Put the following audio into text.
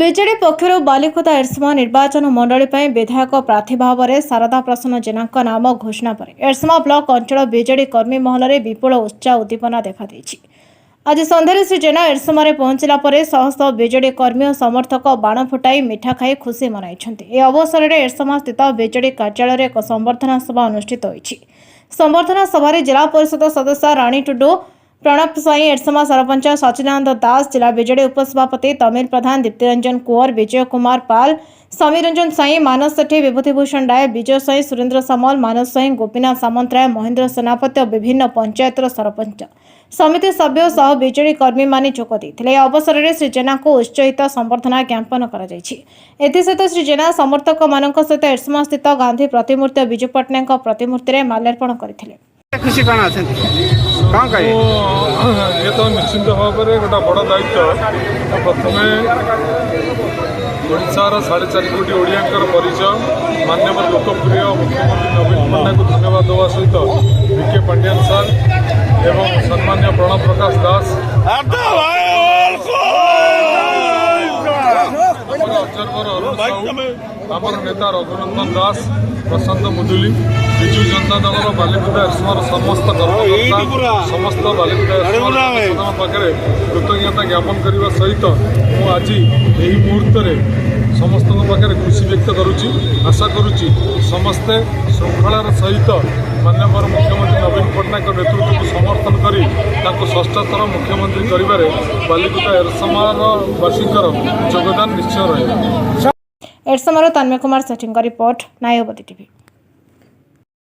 BJD ପକ୍ଷରୁ ବାଲିକୁଦା ଏରସମା ନିର୍ବାଚନ ମଣ୍ଡଳୀ ପାଇଁ ବିଧାୟକ ପ୍ରାର୍ଥୀ ଭାବରେ ଶାରଦା ପ୍ରସନ୍ନ ଜେନାଙ୍କ ନାମ ଘୋଷଣା ପରେ ଏରସମା ବ୍ଲକ ଅଞ୍ଚଳ ବିଜେଡି କର୍ମୀ ମହଲରେ ବିପୁଳ ଉତ୍ସାହ ଉଦ୍ଦୀପନା ଦେଖାଦେଇଛି। ଆଜି ସନ୍ଧ୍ୟାରେ ଶ୍ରୀ ଜେନା ଏରସମାରେ ପହଞ୍ଚିଲା ପରେ ଶହ ଶହ ବିଜେଡି କର୍ମୀ ଓ ସମର୍ଥକ ବାଣ ଫୁଟାଇ ମିଠା ଖାଇ ଖୁସି ମନାଇଛନ୍ତି। ଏହି ଅବସରରେ ଏରସମା ସ୍ଥିତ ବିଜେଡି କାର୍ଯ୍ୟାଳୟରେ ଏକ ସମ୍ବର୍ଦ୍ଧନା ସଭା ଅନୁଷ୍ଠିତ ହୋଇଛି। ସମ୍ବର୍ଦ୍ଧନା ସଭାରେ ଜିଲ୍ଲା ପରିଷଦ ସଦସ୍ୟ ରାଣୀ ଟୁଡୁ, प्रणब साई, एरसमा सरपंच सचिदानंद दास, जिला बिजेडी उपसभापति तमिल प्रधान, दीप्तिरंजन कुंवर, विजय कुमार पाल, समीर रंजन साई, मानस सेठी, विभूतिभूषण राय, विजय साई, सुरेंद्र सामल, मानस साई, गोपीनाथ सामंतराय, महेंद्र सेनापति और विभिन्न पंचायतर सरपंच समिति सभ्य सह बिजेडी कर्मी माने जोग देइथिले। अवसर में श्री जेना को उच्चहित संबर्धना ज्ञापन करा जायछि। एथिसहित श्री जेना समर्थक मानक सहित एरसमा स्थित गांधी प्रतिमूर्ति और विजु पट्टनायक प्रतिमूर्ति रे माल्यार्पण करथिले। खुशी कौन आछंती कौन कहे ये तो निश्चिंत भाव में गोटे बड़ दायित्व। प्रथम ओडार 4.5 कोटी ओडियांकर परिचय माननीय लोकप्रिय मुख्यमंत्री नवीन पट्टनायक को धन्यवाद देवा सहित विके पांड्यान सर एवं सम्मान्य प्रणब प्रकाश दास आमर नेता रघुनंदन दास, प्रशांत मुदुली, विजु जनता दल बालिकुदा एरसमार समस्त कर्मकर्ता समस्त बालिकुदा एरसमा पाखे कृतज्ञता ज्ञापन करने सहित मुझे आज यही मुहूर्त में समस्त पाखे खुशी व्यक्त करुच्ची। आशा करुच्ची समस्ते श्रृंखलार सहित माननीय मुख्यमंत्री नवीन पट्टनायक नेतृत्व को समर्थन कर षष्ठ थर मुख्यमंत्री कर बालिकुदा एरसमार वासींकर योगदान निश्चय रहे। एरसमार तन्मय कुमार सेठी रिपोर्ट, नायवती टीवी।